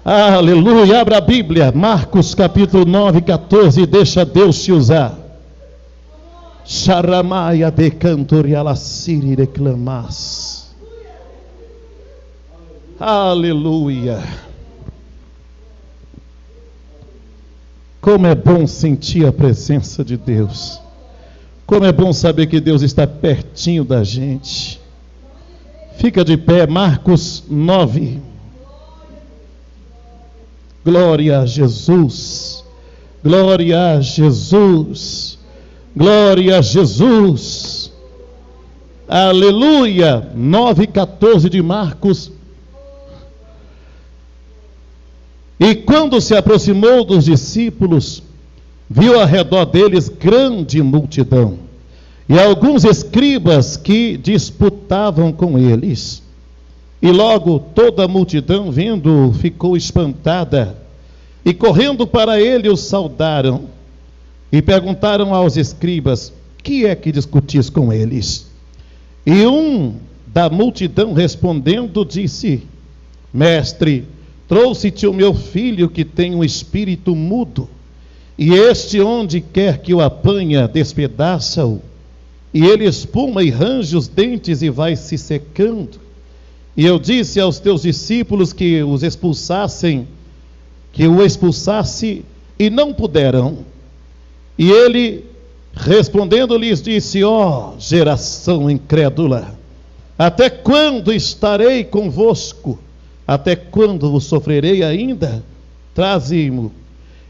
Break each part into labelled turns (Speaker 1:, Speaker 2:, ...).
Speaker 1: Aleluia, abra a Bíblia, Marcos capítulo 9, 14, deixa Deus te usar. Charamaia de cantorialaciri reclamas. Aleluia. Como é bom sentir a presença de Deus. Como é bom saber que Deus está pertinho da gente. Fica de pé, Marcos 9. Glória a Jesus. Glória a Jesus. Glória a Jesus. Aleluia. 9:14 de Marcos. E quando se aproximou dos discípulos, viu ao redor deles grande multidão, e alguns escribas que disputavam com eles. E logo toda a multidão, vendo-o, ficou espantada, e correndo para ele, o saudaram, e perguntaram aos escribas: que é que discutis com eles? E um da multidão respondendo disse: Mestre, trouxe-te o meu filho que tem um espírito mudo, e este onde quer que o apanha, despedaça-o, e ele espuma e range os dentes e vai se secando. E eu disse aos teus discípulos que o expulsasse, e não puderam. E ele, respondendo, lhes disse: ó geração incrédula, até quando estarei convosco? Até quando vos sofrerei ainda? Traze-mo.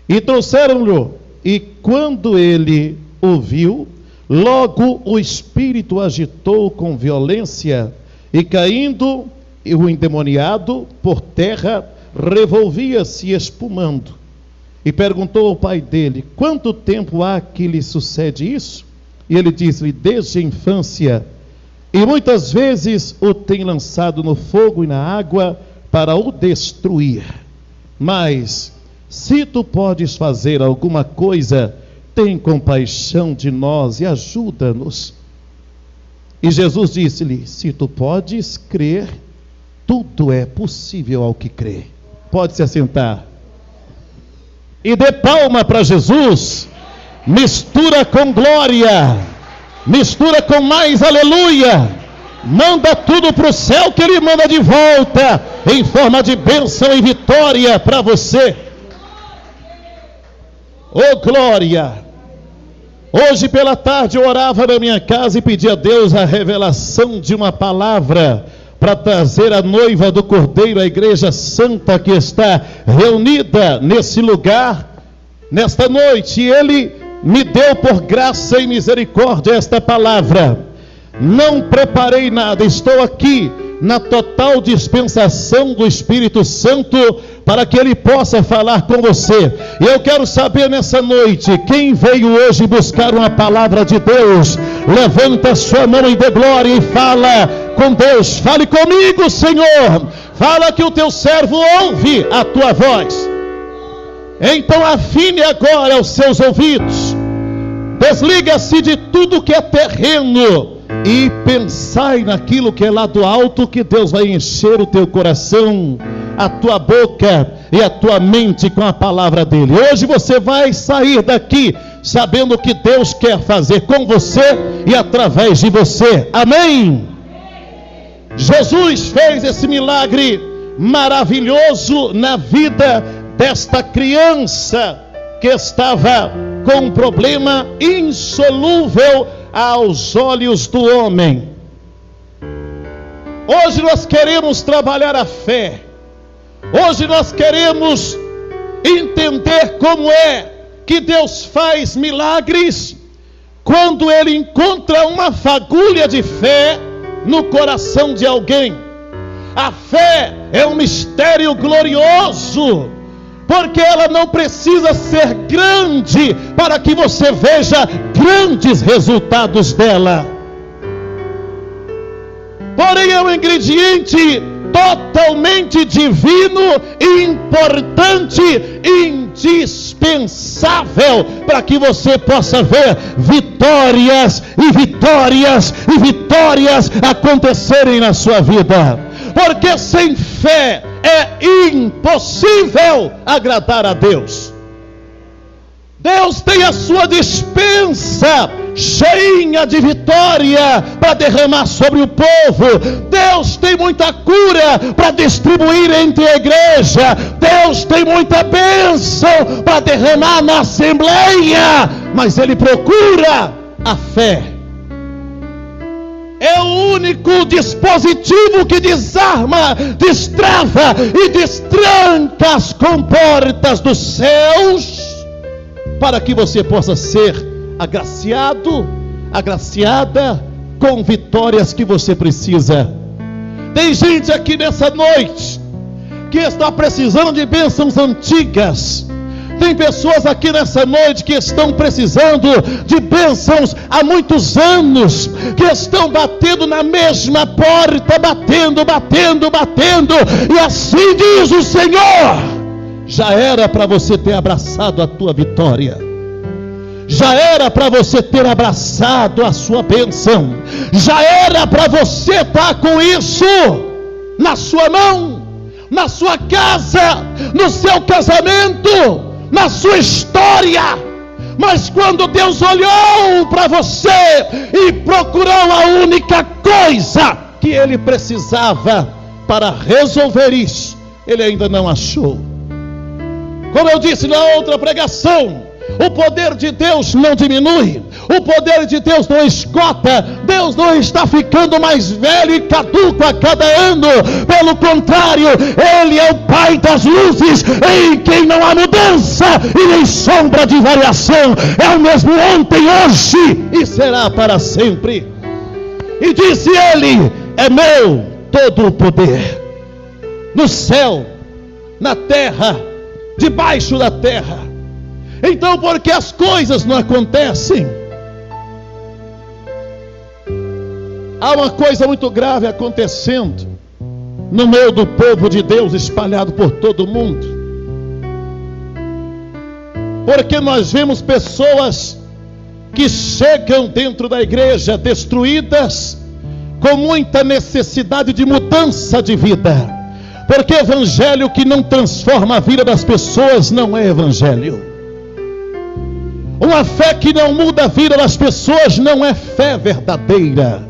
Speaker 1: E trouxeram-lhe, e quando ele o viu, logo o espírito agitou com violência, e caindo o endemoniado por terra, revolvia-se espumando. E perguntou ao pai dele: quanto tempo há que lhe sucede isso? E ele disse-lhe: desde a infância, e muitas vezes o tem lançado no fogo e na água para o destruir. Mas se tu podes fazer alguma coisa, tem compaixão de nós e ajuda-nos. E Jesus disse-lhe: se tu podes crer, tudo é possível ao que crê. Pode se assentar. E dê palma para Jesus. Mistura com glória, mistura com mais aleluia. Manda tudo para o céu que Ele manda de volta, em forma de bênção e vitória para você. Oh glória! Hoje pela tarde eu orava na minha casa e pedi a Deus a revelação de uma palavra para trazer a noiva do Cordeiro, a igreja santa que está reunida nesse lugar, nesta noite. E Ele me deu por graça e misericórdia esta palavra. Não preparei nada, estou aqui na total dispensação do Espírito Santo para que Ele possa falar com você. E eu quero saber nessa noite, quem veio hoje buscar uma palavra de Deus, levanta sua mão e dê glória e fala com Deus. Fale comigo, Senhor, fala que o teu servo ouve a tua voz. Então afine agora os seus ouvidos, desliga-se de tudo que é terreno e pensai naquilo que é lá do alto, que Deus vai encher o teu coração, a tua boca e a tua mente com a palavra dele. Hoje você vai sair daqui sabendo o que Deus quer fazer com você e através de você. Amém? Jesus fez esse milagre maravilhoso na vida desta criança que estava com um problema insolúvel aos olhos do homem. Hoje nós queremos trabalhar a fé. Hoje nós queremos entender como é que Deus faz milagres quando Ele encontra uma fagulha de fé no coração de alguém. A fé é um mistério glorioso, porque ela não precisa ser grande para que você veja grandes resultados dela. Porém é um ingrediente totalmente divino, importante, indispensável para que você possa ver vitórias e vitórias e vitórias acontecerem na sua vida. Porque sem fé é impossível agradar a Deus. Deus tem a sua despensa cheinha de vitória para derramar sobre o povo. Deus tem muita cura para distribuir entre a igreja. Deus tem muita bênção para derramar na assembleia, mas Ele procura a fé. É o único dispositivo que desarma, destrava e destranca as comportas dos céus, para que você possa ser agraciado, agraciada com vitórias que você precisa. Tem gente aqui nessa noite que está precisando de bênçãos antigas. Tem pessoas aqui nessa noite que estão precisando de bênçãos há muitos anos, que estão batendo na mesma porta, batendo, e assim diz o Senhor: já era para você ter abraçado a tua vitória, já era para você ter abraçado a sua bênção, já era para você estar com isso na sua mão, na sua casa, no seu casamento, na sua história. Mas quando Deus olhou para você e procurou a única coisa que Ele precisava para resolver isso, Ele ainda não achou. Como eu disse na outra pregação, o poder de Deus não diminui, o poder de Deus não esgota. Deus não está ficando mais velho e caduco a cada ano. Pelo contrário, Ele é o Pai das luzes, em quem não há mudança e nem sombra de variação. É o mesmo ontem, hoje e será para sempre. E disse Ele: é meu todo o poder, no céu, na terra, debaixo da terra. Então, por que as coisas não acontecem? Há uma coisa muito grave acontecendo no meio do povo de Deus, espalhado por todo o mundo. Porque nós vemos pessoas que chegam dentro da igreja destruídas, com muita necessidade de mudança de vida. Porque evangelho que não transforma a vida das pessoas não é evangelho. Uma fé que não muda a vida das pessoas não é fé verdadeira.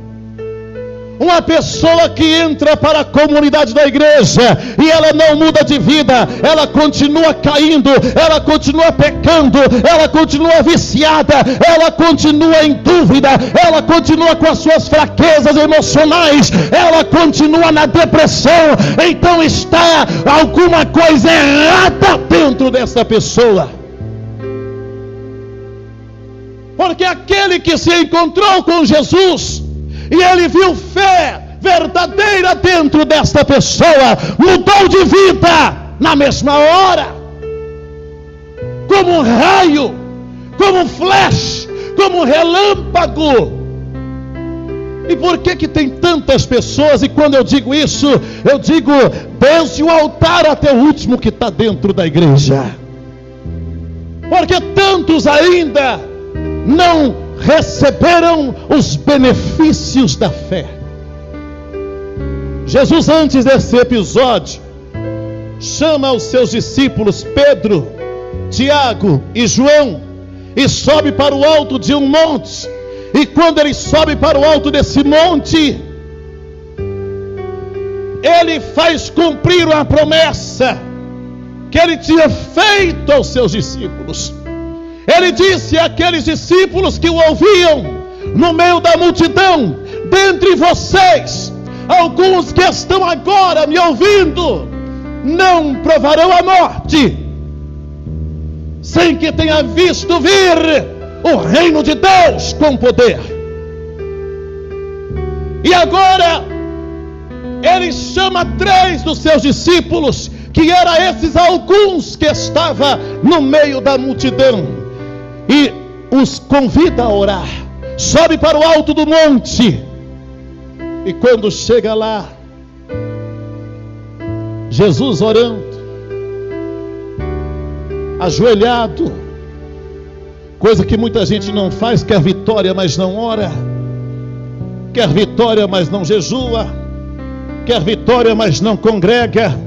Speaker 1: Uma pessoa que entra para a comunidade da igreja e ela não muda de vida, ela continua caindo, ela continua pecando, ela continua viciada, ela continua em dúvida, ela continua com as suas fraquezas emocionais, ela continua na depressão. Então está alguma coisa errada dentro dessa pessoa. Porque aquele que se encontrou com Jesus e ele viu fé verdadeira dentro desta pessoa, mudou de vida na mesma hora, como um raio, como um flash, como um relâmpago. E por que tem tantas pessoas? E quando eu digo isso, eu digo desde o altar até o último que está dentro da igreja. Porque tantos ainda não receberam os benefícios da fé. Jesus, antes desse episódio, chama os seus discípulos Pedro, Tiago e João e sobe para o alto de um monte. E quando ele sobe para o alto desse monte, ele faz cumprir uma promessa que ele tinha feito aos seus discípulos. Ele disse àqueles discípulos que o ouviam no meio da multidão: dentre vocês, alguns que estão agora me ouvindo, não provarão a morte, sem que tenha visto vir o reino de Deus com poder. E agora, ele chama 3 dos seus discípulos, que eram esses alguns que estavam no meio da multidão, e os convida a orar. Sobe para o alto do monte. E quando chega lá, Jesus orando, ajoelhado, coisa que muita gente não faz, quer vitória, mas não ora, quer vitória, mas não jejua, quer vitória, mas não congrega,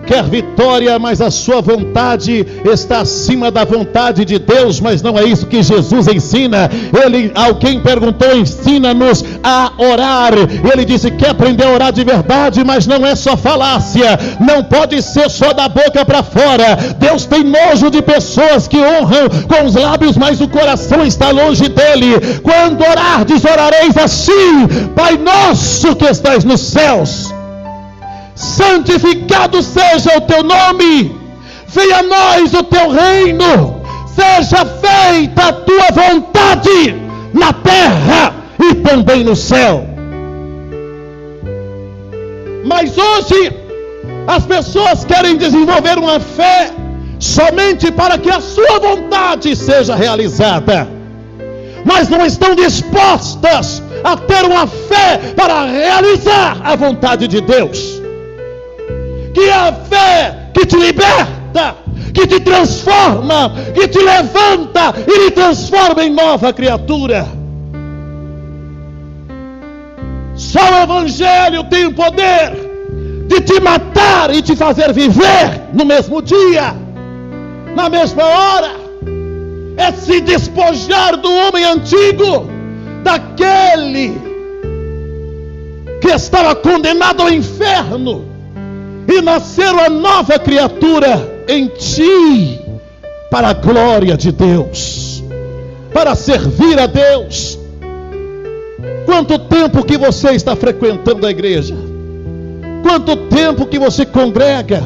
Speaker 1: quer vitória, mas a sua vontade está acima da vontade de Deus. Mas não é isso que Jesus ensina. Alguém perguntou: ensina-nos a orar. Ele disse: quer aprender a orar de verdade, mas não é só falácia, não pode ser só da boca para fora. Deus tem nojo de pessoas que honram com os lábios, mas o coração está longe dele. Quando orardes, orareis assim: Pai nosso que estás nos céus, santificado seja o teu nome, venha a nós o teu reino, seja feita a tua vontade na terra e também no céu. Mas hoje as pessoas querem desenvolver uma fé somente para que a sua vontade seja realizada, mas não estão dispostas a ter uma fé para realizar a vontade de Deus, que é a fé que te liberta, que te transforma, que te levanta e te transforma em nova criatura. Só o Evangelho tem o poder de te matar e te fazer viver no mesmo dia, na mesma hora. É se despojar do homem antigo, daquele que estava condenado ao inferno, e nascer uma nova criatura em ti, para a glória de Deus, para servir a Deus. Quanto tempo que você está frequentando a igreja? Quanto tempo que você congrega?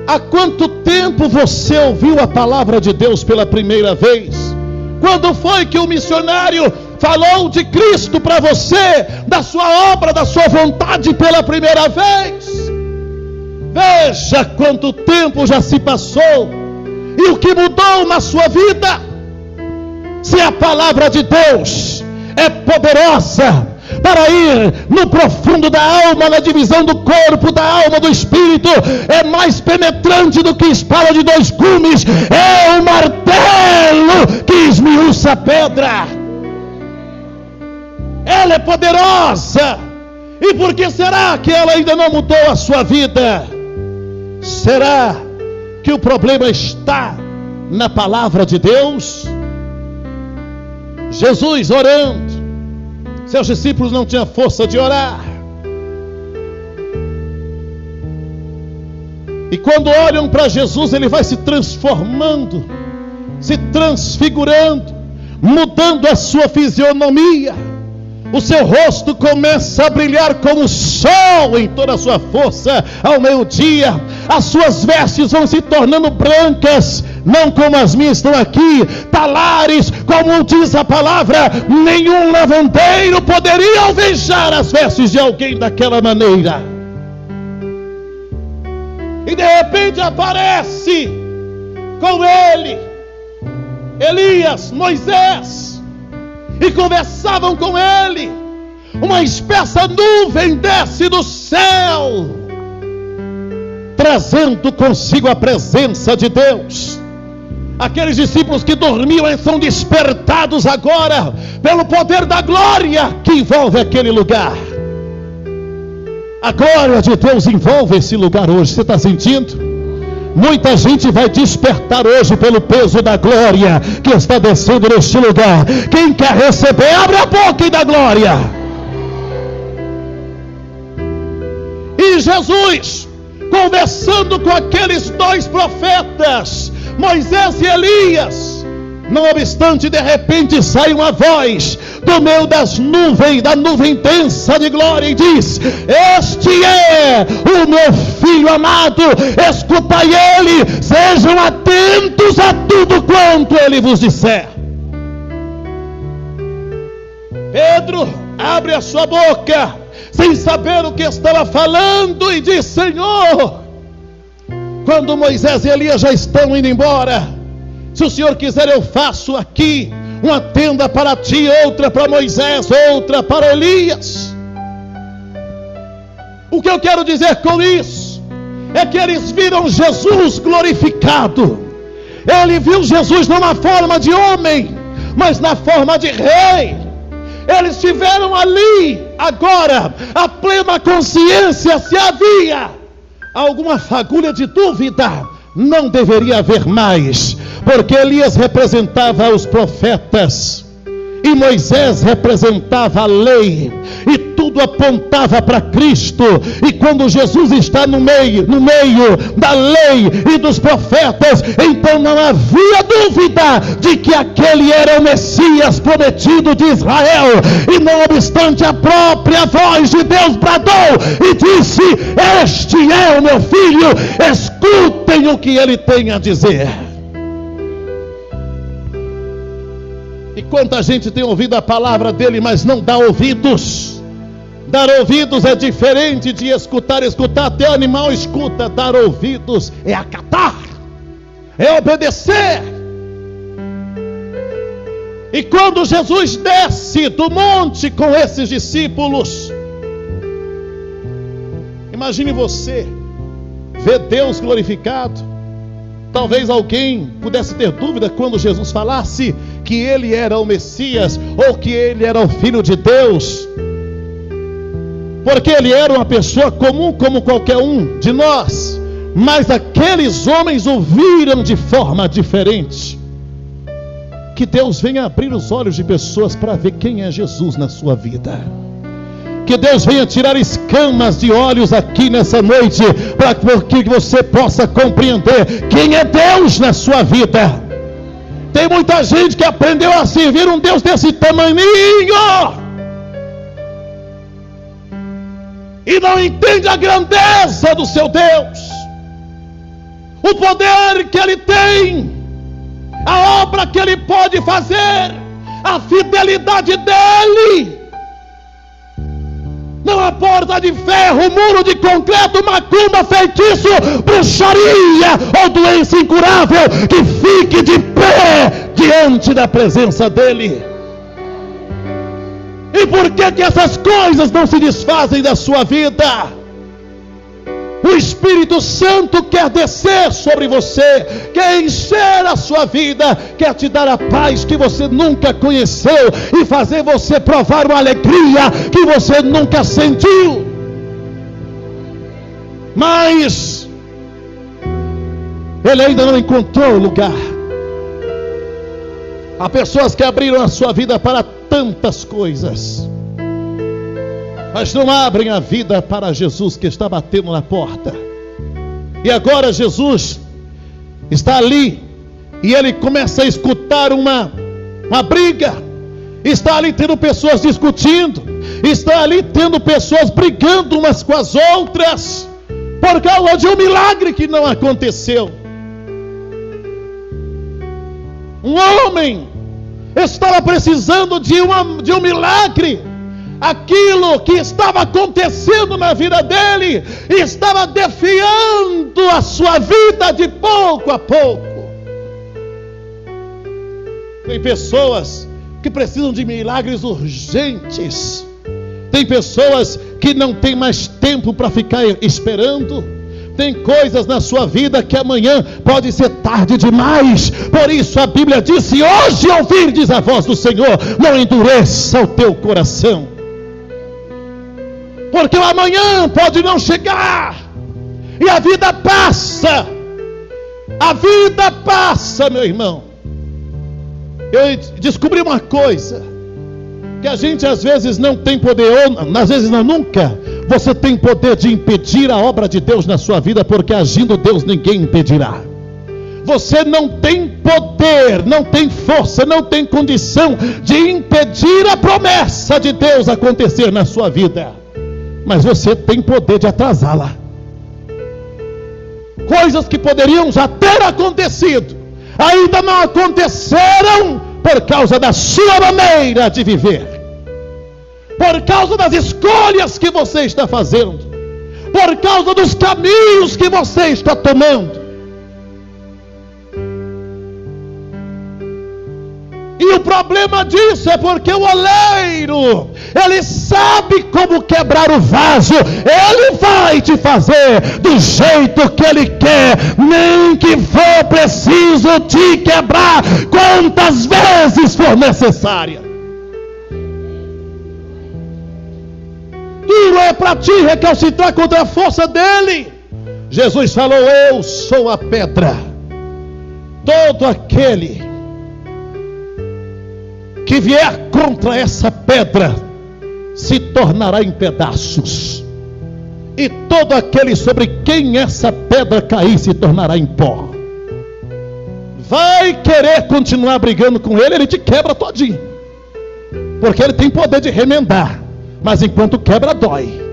Speaker 1: Há quanto tempo você ouviu a palavra de Deus pela primeira vez? Quando foi que o missionário falou de Cristo para você, da sua obra, da sua vontade pela primeira vez? Veja quanto tempo já se passou e o que mudou na sua vida. Se a palavra de Deus é poderosa para ir no profundo da alma, na divisão do corpo, da alma, do espírito, é mais penetrante do que espada de dois gumes, é o martelo que esmiuça a pedra. Ela é poderosa. E por que será que ela ainda não mudou a sua vida? Será que o problema está na palavra de Deus? Jesus orando, seus discípulos não tinham força de orar. E quando olham para Jesus, ele vai se transformando, se transfigurando, mudando a sua fisionomia. O seu rosto começa a brilhar como o sol em toda a sua força ao meio-dia. As suas vestes vão se tornando brancas, não como as minhas estão aqui, talares, como diz a palavra. Nenhum lavandeiro poderia alvejar as vestes de alguém daquela maneira. E de repente aparece com ele Elias, Moisés, e conversavam com ele. Uma espessa nuvem desce do céu, trazendo consigo a presença de Deus. Aqueles discípulos que dormiam são despertados agora pelo poder da glória que envolve aquele lugar. A glória de Deus envolve esse lugar hoje. Você está sentindo? Muita gente vai despertar hoje pelo peso da glória que está descendo neste lugar. Quem quer receber, abre a boca e dá glória. E Jesus, conversando com aqueles dois profetas, Moisés e Elias, não obstante, de repente sai uma voz do meio das nuvens, da nuvem densa de glória, e diz: este é o meu filho amado, escutai ele, sejam atentos a tudo quanto ele vos disser. Pedro abre a sua boca, sem saber o que estava falando, e diz: Senhor, quando Moisés e Elias já estão indo embora, se o Senhor quiser, eu faço aqui uma tenda para ti, outra para Moisés, outra para Elias. O que eu quero dizer com isso é que eles viram Jesus glorificado. Ele viu Jesus não na forma de homem, mas na forma de rei. Eles tiveram ali agora a plena consciência se havia alguma fagulha de dúvida, não deveria haver mais, porque Elias representava os profetas, e Moisés representava a lei, e tudo apontava para Cristo. E quando Jesus está no meio da lei e dos profetas, então não havia dúvida de que aquele era o Messias prometido de Israel. E não obstante, a própria voz de Deus bradou e disse: este é o meu filho, escutem o que ele tem a dizer. E quanta gente tem ouvido a palavra dele, mas não dá ouvidos. Dar ouvidos é diferente de escutar. Escutar até o animal escuta. Dar ouvidos é acatar, é obedecer. E quando Jesus desce do monte com esses discípulos, imagine você ver Deus glorificado. Talvez alguém pudesse ter dúvida quando Jesus falasse que ele era o Messias, ou que ele era o Filho de Deus, porque ele era uma pessoa comum como qualquer um de nós. Mas aqueles homens o viram de forma diferente. Que Deus venha abrir os olhos de pessoas para ver quem é Jesus na sua vida. Que Deus venha tirar escamas de olhos aqui nessa noite, para que você possa compreender quem é Deus na sua vida. Tem muita gente que aprendeu a servir um Deus desse tamaninho e não entende a grandeza do seu Deus, o poder que ele tem, a obra que ele pode fazer, a fidelidade dele. Não há porta de ferro, muro de concreto, macumba, feitiço, bruxaria ou doença incurável que fique de pé diante da presença dele. E por que essas coisas não se desfazem da sua vida? O Espírito Santo quer descer sobre você, quer encher a sua vida, quer te dar a paz que você nunca conheceu e fazer você provar uma alegria que você nunca sentiu. Mas ele ainda não encontrou o lugar. Há pessoas que abriram a sua vida para tantas coisas, mas não abrem a vida para Jesus que está batendo na porta. E agora Jesus está ali, e ele começa a escutar uma briga. Está ali tendo pessoas discutindo, está ali tendo pessoas brigando umas com as outras, por causa de um milagre que não aconteceu. Um homem estava precisando de um milagre. Aquilo que estava acontecendo na vida dele estava defiando a sua vida de pouco a pouco. Tem pessoas que precisam de milagres urgentes. Tem pessoas que não têm mais tempo para ficar esperando. Tem coisas na sua vida que amanhã pode ser tarde demais. Por isso a Bíblia diz: se hoje ouvirdes a voz do Senhor, não endureça o teu coração, porque o amanhã pode não chegar, e a vida passa. A vida passa, meu irmão. Eu descobri uma coisa, que a gente às vezes não tem poder, ou às vezes não, nunca você tem poder de impedir a obra de Deus na sua vida, porque agindo Deus ninguém impedirá. Você não tem poder, não tem força, não tem condição de impedir a promessa de Deus acontecer na sua vida, mas você tem poder de atrasá-la. Coisas que poderiam já ter acontecido, ainda não aconteceram, por causa da sua maneira de viver, por causa das escolhas que você está fazendo, por causa dos caminhos que você está tomando. E o problema disso é porque o oleiro, ele sabe como quebrar o vaso. Ele vai te fazer do jeito que ele quer, nem que for preciso te quebrar quantas vezes for necessária. Duro é para ti recalcitrar contra a força dele, Jesus falou: eu sou a pedra. Todo aquele que vier contra essa pedra se tornará em pedaços, e todo aquele sobre quem essa pedra cair se tornará em pó. Vai querer continuar brigando com ele, ele te quebra todinho, porque ele tem poder de remendar, mas enquanto quebra dói.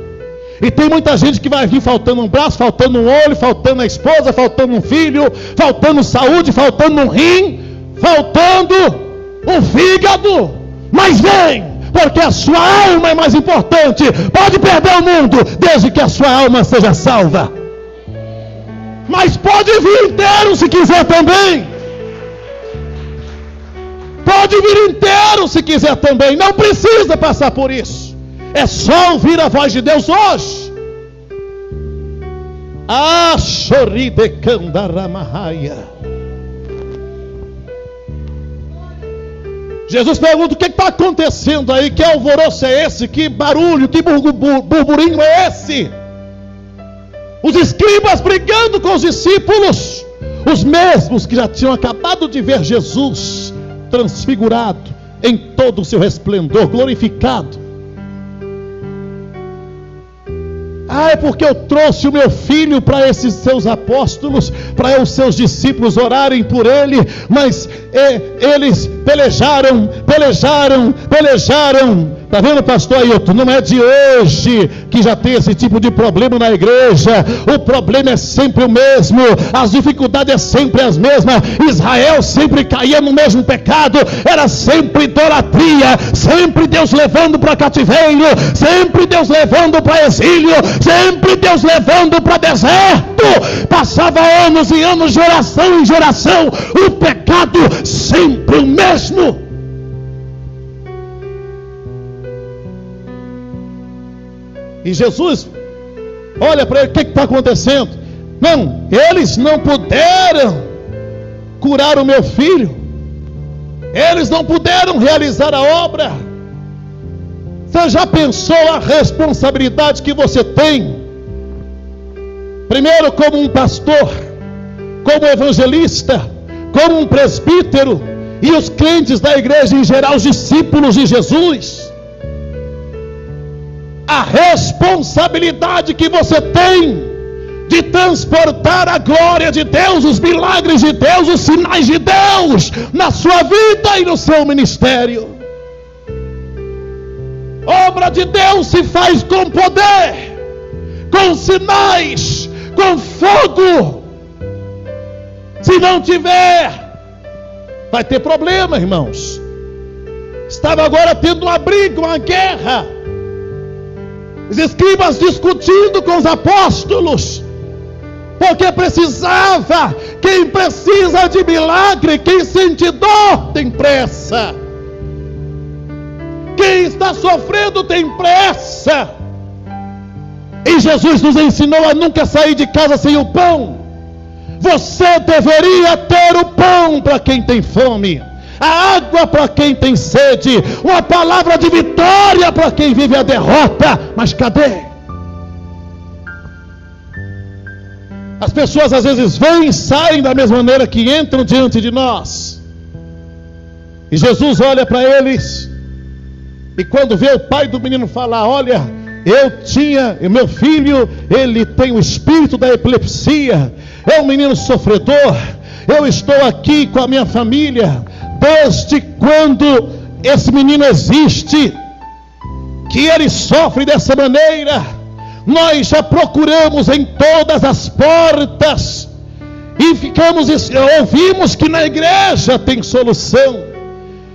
Speaker 1: E tem muita gente que vai vir faltando um braço, faltando um olho, faltando a esposa, faltando um filho, faltando saúde, faltando um rim, faltando um fígado. Mas vem, porque a sua alma é mais importante. Pode perder o mundo, desde que a sua alma seja salva. Mas pode vir inteiro se quiser também. Pode vir inteiro se quiser também. Não precisa passar por isso. É só ouvir a voz de Deus hoje. Ah, Shoridekandaramahaya. Jesus pergunta: o que está acontecendo aí? Que alvoroço é esse? Que barulho, que burburinho é esse? Os escribas brigando com os discípulos, os mesmos que já tinham acabado de ver Jesus transfigurado em todo o seu resplendor, glorificado. Ah, é porque eu trouxe o meu filho para esses seus apóstolos, para os seus discípulos orarem por ele, mas eles pelejaram. Está vendo, pastor Ailton? Não é de hoje que já tem esse tipo de problema na igreja. O problema é sempre o mesmo, as dificuldades é sempre as mesmas. Israel sempre caía no mesmo pecado, era sempre idolatria, sempre Deus levando para cativeiro, sempre Deus levando para exílio, sempre Deus levando para deserto. Passava anos e anos, geração em geração, o pecado sempre o mesmo. E Jesus olha para ele: o que está acontecendo? Não, eles não puderam curar o meu filho, eles não puderam realizar a obra. Você já pensou a responsabilidade que você tem? Primeiro, como um pastor, como evangelista, como um presbítero, e os crentes da igreja em geral, os discípulos de Jesus. A responsabilidade que você tem de transportar a glória de Deus, os milagres de Deus, os sinais de Deus na sua vida e no seu ministério. Obra de Deus se faz com poder, com sinais, com fogo. Se não tiver, vai ter problema, irmãos. Estava agora tendo uma briga, uma guerra. Os escribas discutindo com os apóstolos, porque precisava. Quem precisa de milagre, quem sente dor, tem pressa. Quem está sofrendo tem pressa. E Jesus nos ensinou a nunca sair de casa sem o pão. Você deveria ter o pão para quem tem fome, a água para quem tem sede, uma palavra de vitória para quem vive a derrota. Mas cadê? As pessoas às vezes vêm e saem da mesma maneira que entram diante de nós. E Jesus olha para eles, e quando vê o pai do menino falar: olha, meu filho, ele tem o espírito da epilepsia, é um menino sofredor, eu estou aqui com a minha família, desde quando esse menino existe, que ele sofre dessa maneira. Nós já procuramos em todas as portas, e ouvimos que na igreja tem solução,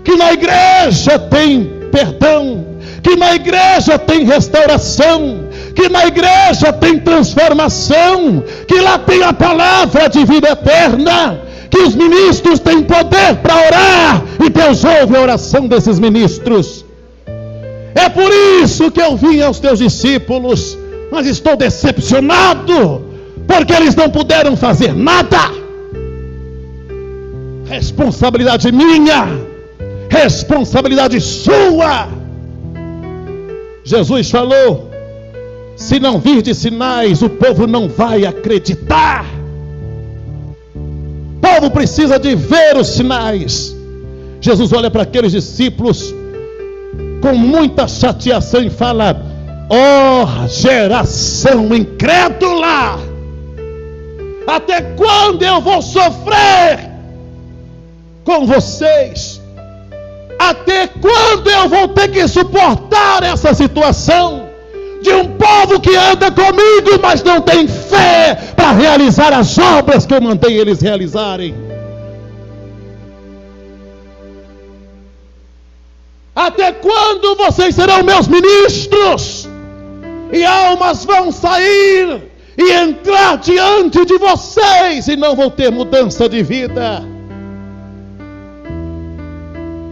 Speaker 1: que na igreja tem perdão, que na igreja tem restauração, que na igreja tem transformação, que lá tem a palavra de vida eterna, que os ministros têm poder para orar, e Deus ouve a oração desses ministros. É por isso que eu vim aos teus discípulos, mas estou decepcionado, porque eles não puderam fazer nada. Responsabilidade minha, responsabilidade sua. Jesus falou: Se não virdes sinais, o povo não vai acreditar. O povo precisa de ver os sinais. Jesus olha para aqueles discípulos com muita chateação e fala: ó geração incrédula, até quando eu vou sofrer com vocês? Até quando eu vou ter que suportar essa situação de um povo que anda comigo, mas não tem fé para realizar as obras que eu mandei eles realizarem? Até quando vocês serão meus ministros? E almas vão sair e entrar diante de vocês e não vão ter mudança de vida.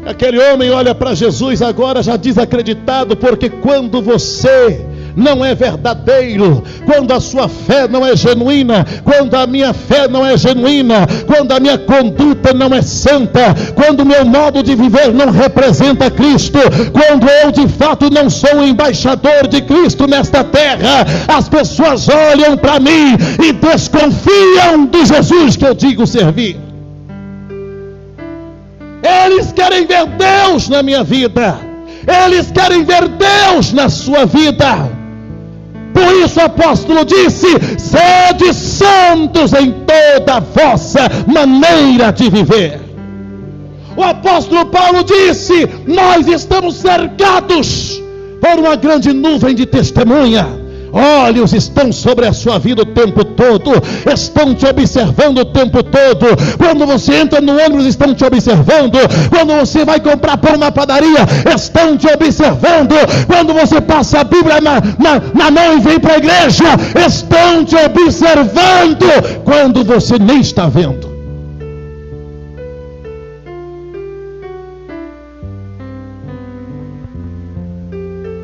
Speaker 1: Aquele homem olha para Jesus agora já desacreditado, porque quando você não é verdadeiro, quando a sua fé não é genuína, quando a minha fé não é genuína, quando a minha conduta não é santa, quando o meu modo de viver não representa Cristo, quando eu de fato não sou um embaixador de Cristo nesta terra, as pessoas olham para mim e desconfiam do Jesus que eu digo servir. Eles querem ver Deus na minha vida, eles querem ver Deus na sua vida. Por isso o apóstolo disse: sede santos em toda a vossa maneira de viver. O apóstolo Paulo disse: nós estamos cercados por uma grande nuvem de testemunha. Olhos estão sobre a sua vida o tempo todo, estão te observando o tempo todo. Quando você entra no ônibus, estão te observando. Quando você vai comprar pão na padaria, estão te observando. Quando você passa a Bíblia na mão e vem para a igreja, estão te observando quando você nem está vendo.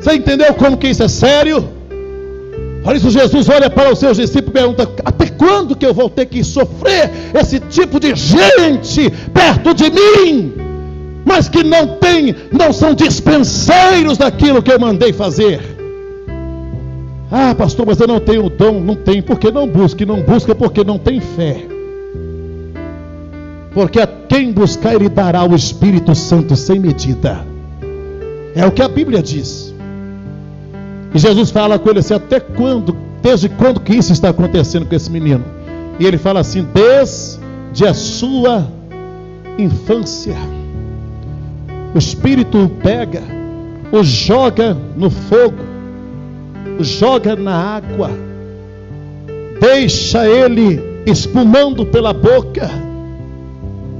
Speaker 1: Você entendeu como que isso é sério? Por isso Jesus olha para os seus discípulos e pergunta: até quando que eu vou ter que sofrer esse tipo de gente perto de mim, mas que não são dispenseiros daquilo que eu mandei fazer? Ah, pastor, mas eu não tenho o dom. Não tem, porque não busca. E não busca porque não tem fé. Porque a quem buscar ele dará o Espírito Santo sem medida. É o que a Bíblia diz. E Jesus fala com ele assim: até quando, desde quando que isso está acontecendo com esse menino? E ele fala assim: desde a sua infância. O Espírito o pega, o joga no fogo, o joga na água, deixa ele espumando pela boca.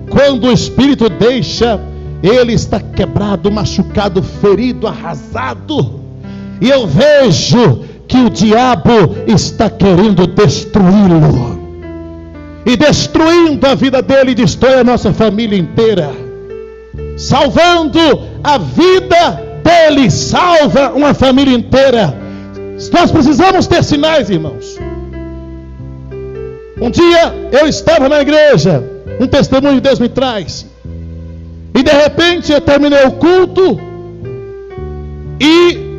Speaker 1: Quando o Espírito deixa, ele está quebrado, machucado, ferido, arrasado. E eu vejo que o diabo está querendo destruí-lo. E destruindo a vida dele, destrói a nossa família inteira. Salvando a vida dele, salva uma família inteira. Nós precisamos ter sinais, irmãos. Um dia eu estava na igreja, um testemunho que Deus me traz. E de repente eu terminei o culto e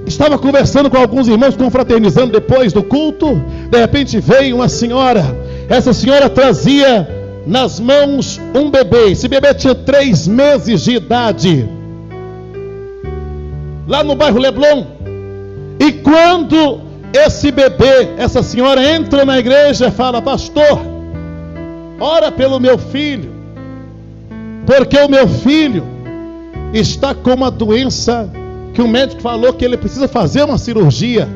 Speaker 1: estava conversando com alguns irmãos, confraternizando depois do culto. De repente veio uma senhora. Essa senhora trazia nas mãos um bebê. Esse bebê tinha 3 meses de idade, lá no bairro Leblon. E quando esse bebê, essa senhora entra na igreja, fala: pastor, ora pelo meu filho, porque o meu filho está com uma doença que o médico falou que ele precisa fazer uma cirurgia,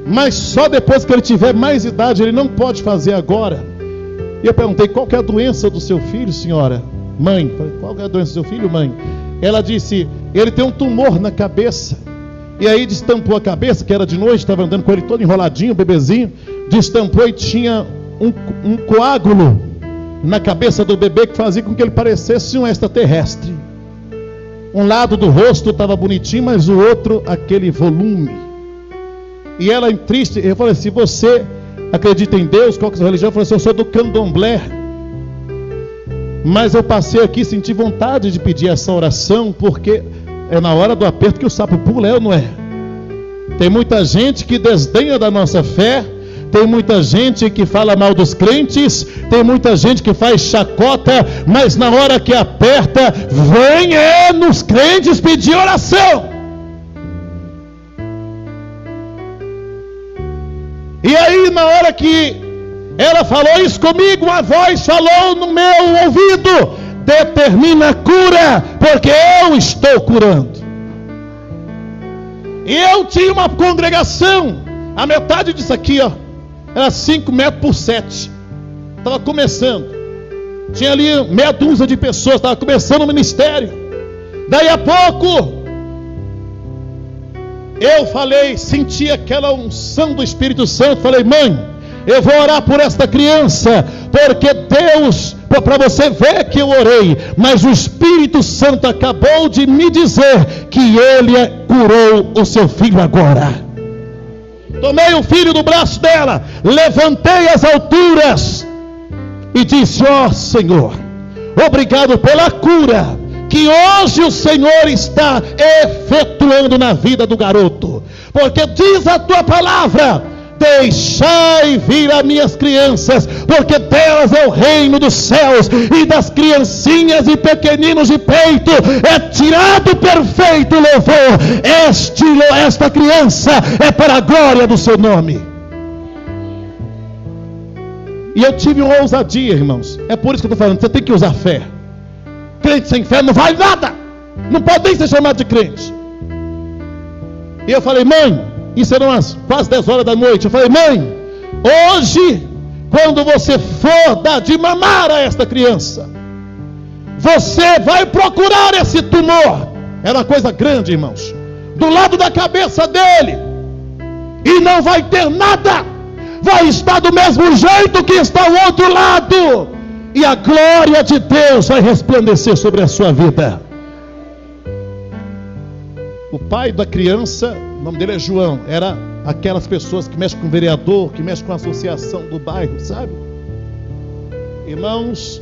Speaker 1: mas só depois que ele tiver mais idade, ele não pode fazer agora. E eu perguntei: qual que é a doença do seu filho, senhora? Mãe. Qual que é a doença do seu filho, mãe? Ela disse: ele tem um tumor na cabeça. E aí destampou a cabeça, que era de noite, estava andando com ele todo enroladinho, bebezinho. Destampou e tinha um coágulo na cabeça do bebê que fazia com que ele parecesse um extraterrestre. Um lado do rosto estava bonitinho, mas o outro, aquele volume. E ela, triste, eu falei assim: você acredita em Deus? Qual que é a sua religião? Eu falei assim: eu sou do candomblé. Mas eu passei aqui, senti vontade de pedir essa oração, porque é na hora do aperto que o sapo pula, é ou não é? Tem muita gente que desdenha da nossa fé, tem muita gente que fala mal dos crentes, tem muita gente que faz chacota, mas na hora que aperta, vem nos crentes pedir oração. E aí, na hora que ela falou isso comigo, uma voz falou no meu ouvido: determina a cura, porque eu estou curando. E eu tinha uma congregação, a metade disso aqui, ó, era 5 metros por 7. Estava começando. Tinha ali meia dúzia de pessoas, estava começando o ministério. Daí a pouco, eu falei, senti aquela unção do Espírito Santo. Falei: mãe, eu vou orar por esta criança, porque Deus, para você ver que eu orei, mas o Espírito Santo acabou de me dizer que Ele curou o seu filho agora. Tomei o filho do braço dela, levantei as alturas e disse: ó Senhor, obrigado pela cura que hoje o Senhor está efetuando na vida do garoto, porque diz a tua palavra: deixai vir as minhas crianças, porque delas é o reino dos céus, e das criancinhas e pequeninos de peito é tirado perfeito louvor. Esta criança é para a glória do seu nome. E eu tive uma ousadia, irmãos. É por isso que eu estou falando, você tem que usar fé. Crente sem fé não vale nada, não pode nem ser chamado de crente. E eu falei: mãe, isso eram quase 10 horas da noite. Eu falei: mãe, hoje, quando você for dar de mamar a esta criança, você vai procurar esse tumor. Era uma coisa grande, irmãos, do lado da cabeça dele, e não vai ter nada, vai estar do mesmo jeito que está o outro lado, e a glória de Deus vai resplandecer sobre a sua vida. O pai da criança, o nome dele é João, era aquelas pessoas que mexem com o vereador, que mexem com a associação do bairro, sabe? Irmãos,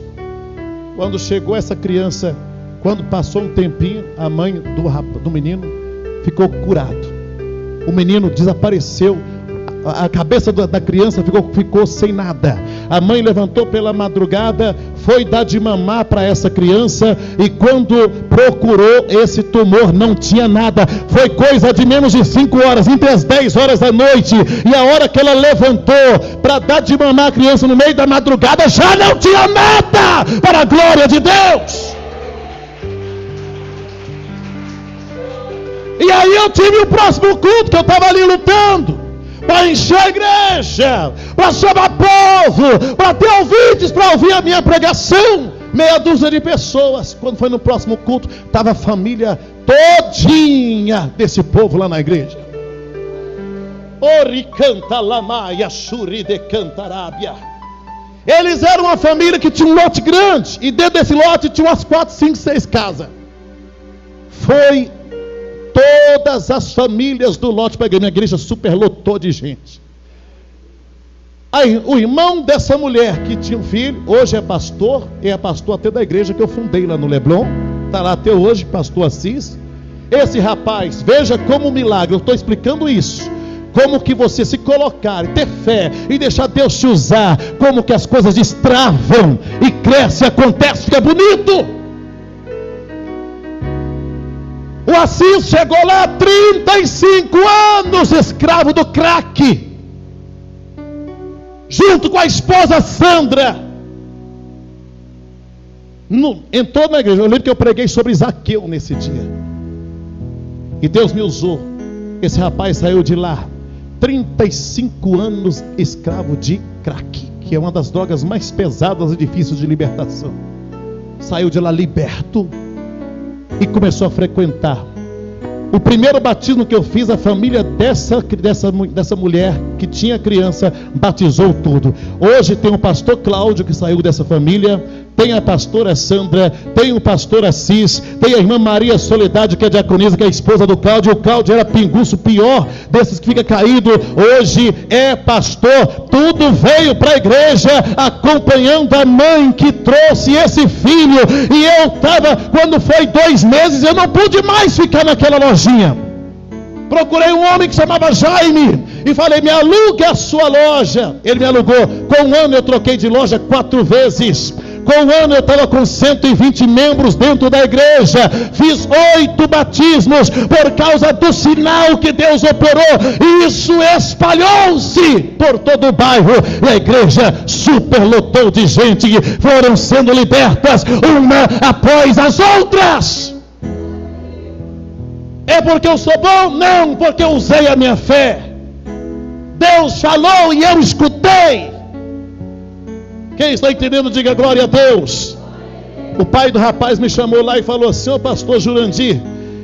Speaker 1: quando chegou essa criança, quando passou um tempinho, a mãe do menino ficou curado. O menino desapareceu, a cabeça da criança ficou sem nada. A mãe levantou pela madrugada, foi dar de mamar para essa criança, e quando procurou esse tumor, não tinha nada. Foi coisa de menos de 5 horas, entre as 10 horas da noite, e a hora que ela levantou para dar de mamar a criança no meio da madrugada, já não tinha nada, para a glória de Deus. E aí eu tive o próximo culto, que eu estava ali lutando para encher a igreja, para chamar povo, para ter ouvintes, para ouvir a minha pregação. Meia dúzia de pessoas. Quando foi no próximo culto, estava a família todinha desse povo lá na igreja. Oricanta lamaia churi de cantarábia. Eles eram uma família que tinha um lote grande, e dentro desse lote tinha umas 4, 5, 6 casas. Foi todas as famílias do lote para a igreja. Minha igreja superlotou de gente. Aí o irmão dessa mulher que tinha um filho, hoje é pastor até da igreja que eu fundei lá no Leblon, está lá até hoje, pastor Assis. Esse rapaz, veja como milagre, eu estou explicando isso, como que você se colocar, ter fé e deixar Deus te usar, como que as coisas destravam e cresce, acontece, fica bonito. O Assis chegou lá 35 anos, escravo do crack, junto com a esposa Sandra. Entrou na igreja. Eu lembro que eu preguei sobre Zaqueu nesse dia, e Deus me usou. Esse rapaz saiu de lá 35 anos escravo de crack, que é uma das drogas mais pesadas e difíceis de libertação. Saiu de lá liberto e começou a frequentar. O primeiro batismo que eu fiz, a família dessa mulher que tinha criança batizou tudo. Hoje tem o pastor Cláudio que saiu dessa família, tem a pastora Sandra, tem o pastor Assis, tem a irmã Maria Soledade, que é diaconisa, que é a esposa do Cláudio. O Cláudio era pinguço, pior desses que fica caído, hoje é pastor. Tudo veio para a igreja acompanhando a mãe que trouxe esse filho. E eu estava, quando foi 2 meses, eu não pude mais ficar naquela lojinha. Procurei um homem que chamava Jaime e falei: me alugue a sua loja. Ele me alugou. Com um ano eu troquei de loja 4 vezes. Com um ano eu estava com 120 membros dentro da igreja. Fiz 8 batismos por causa do sinal que Deus operou. E isso espalhou-se por todo o bairro. E a igreja superlotou de gente que foram sendo libertas uma após as outras. É porque eu sou bom? Não, porque eu usei a minha fé. Deus falou e eu escutei. Quem está entendendo, diga glória a Deus. O pai do rapaz me chamou lá e falou: senhor pastor Jurandir,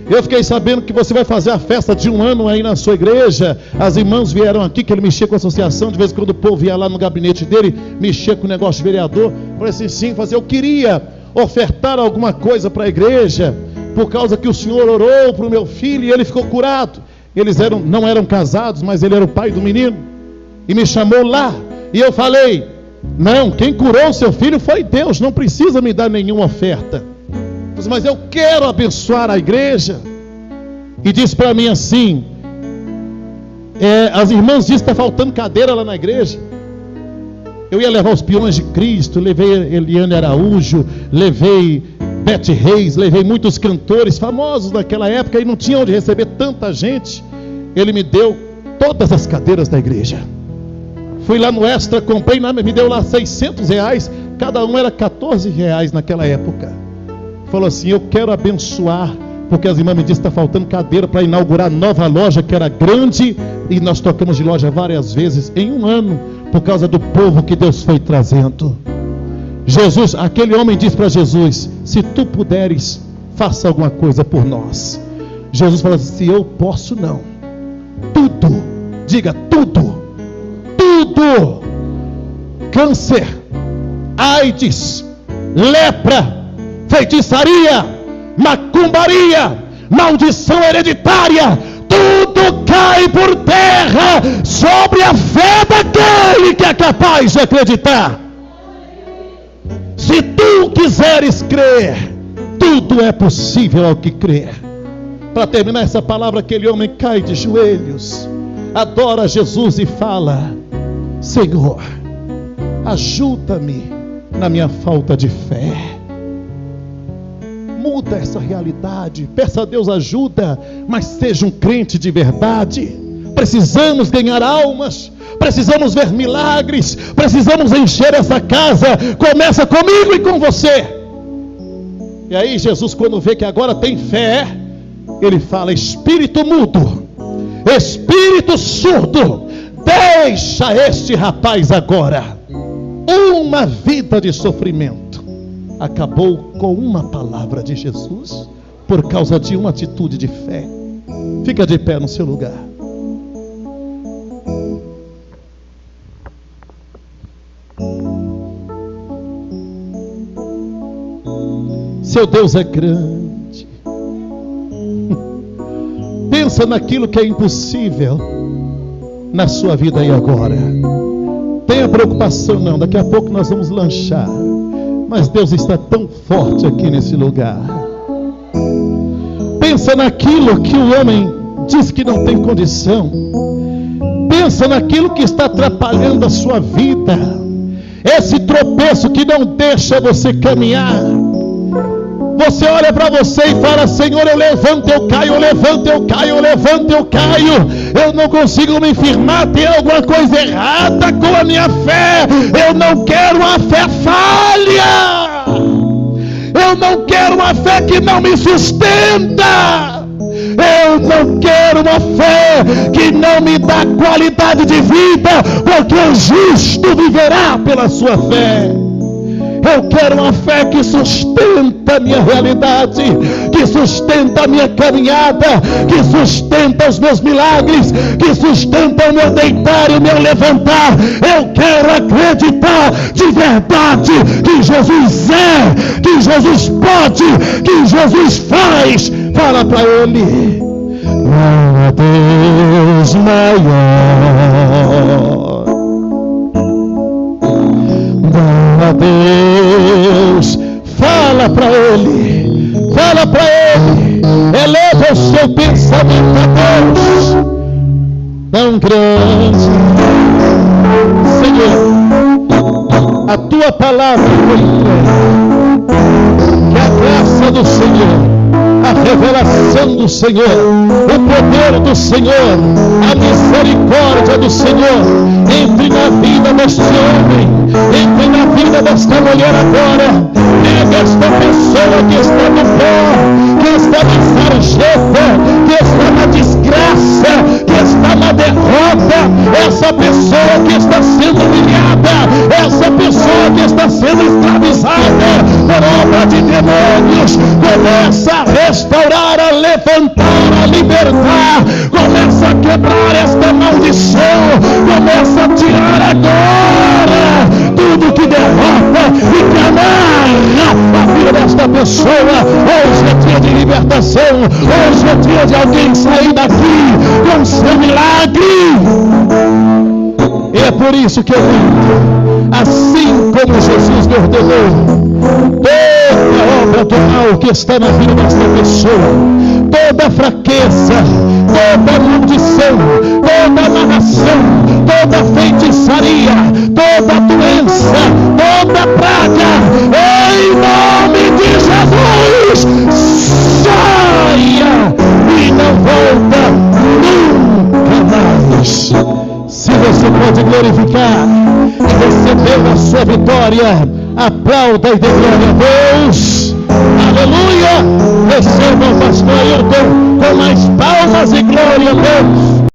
Speaker 1: eu fiquei sabendo que você vai fazer a festa de 1 ano aí na sua igreja. As irmãs vieram aqui, que ele mexia com a associação. De vez em quando o povo ia lá no gabinete dele, mexia com o negócio de vereador. Eu falei assim: sim, eu queria ofertar alguma coisa para a igreja, por causa que o senhor orou para o meu filho e ele ficou curado. Eles não eram casados, mas ele era o pai do menino. E me chamou lá. E eu falei: não, quem curou o seu filho foi Deus, não precisa me dar nenhuma oferta. Mas eu quero abençoar a igreja. E disse para mim assim: as irmãs dizem que está faltando cadeira lá na igreja. Eu ia levar os peões de Cristo, levei Eliane Araújo, levei Bete Reis, levei muitos cantores famosos daquela época e não tinha onde receber tanta gente. Ele me deu todas as cadeiras da igreja. Fui lá no Extra, comprei, me deu lá R$600, cada um era R$14 naquela época. Falou assim: eu quero abençoar, porque as irmãs me disseram que está faltando cadeira para inaugurar nova loja, que era grande, e nós trocamos de loja várias vezes em 1 ano, por causa do povo que Deus foi trazendo. Jesus, aquele homem disse para Jesus: se tu puderes, faça alguma coisa por nós. Jesus falou assim: se eu posso não, tudo, diga tudo, tudo, câncer, AIDS, lepra, feitiçaria, macumbaria, maldição hereditária, tudo cai por terra sobre a fé daquele que é capaz de acreditar. Se tu quiseres crer, tudo é possível ao que crer. Para terminar essa palavra, aquele homem cai de joelhos, adora Jesus e fala: Senhor, ajuda-me na minha falta de fé. Muda essa realidade, peça a Deus ajuda, mas seja um crente de verdade. Precisamos ganhar almas, precisamos ver milagres, precisamos encher essa casa. Começa comigo e com você. E aí Jesus, quando vê que agora tem fé, ele fala: espírito mudo, espírito surdo, deixa este rapaz agora. Uma vida de sofrimento acabou com uma palavra de Jesus, por causa de uma atitude de fé. Fica de pé no seu lugar. Seu Deus é grande. Pensa naquilo que é impossível na sua vida aí agora. Tenha preocupação não, daqui a pouco nós vamos lanchar, mas Deus está tão forte aqui nesse lugar. Pensa naquilo que o homem diz que não tem condição. Pensa naquilo que está atrapalhando a sua vida, esse tropeço que não deixa você caminhar. Você olha para você e fala: Senhor, eu levanto, eu caio, eu levanto, eu caio, eu levanto, eu caio. Eu não consigo me firmar, tem alguma coisa errada com a minha fé. Eu não quero uma fé falha. Eu não quero uma fé que não me sustenta. Eu não quero uma fé que não me dá qualidade de vida, porque o justo viverá pela sua fé. Eu quero uma fé que sustenta a minha realidade, que sustenta a minha caminhada, que sustenta os meus milagres, que sustenta o meu deitar e o meu levantar. Eu quero acreditar de verdade que Jesus é, que Jesus pode, que Jesus faz. Fala para Ele: glória a Deus maior. Glória a Deus. Fala para Ele, fala para Ele, eleva o seu pensamento a Deus. tão grande. Senhor, a tua palavra foi entregue. Que a graça do Senhor, a revelação do Senhor, o poder do Senhor, a misericórdia do Senhor, entre na vida deste homem, entre na vida desta mulher agora. Pega esta pessoa que está no pó, que está na sarjeta, que está na desgraça, que está na derrota, essa pessoa que está sendo humilhada, essa pessoa que está sendo escravizada por obra de demônios, começa a restaurar, a levantar, a libertar, começa a quebrar esta maldição, começa a tirar agora tudo que derrota e que amarra a vida desta pessoa. Hoje é dia de libertação, hoje é dia de alguém sair daqui com seu milagre. E é por isso que eu digo, assim como Jesus me ordenou, toda obra do mal que está na vida desta pessoa, toda fraqueza, toda maldição, toda amarração, toda feitiçaria, toda doença, toda praga, em nome de Jesus, saia e não volta nunca mais. Se você pode glorificar e receber a sua vitória, aplauda e dê glória a Deus. Aleluia! Receba o pastor Ailton com mais palmas e glória a Deus.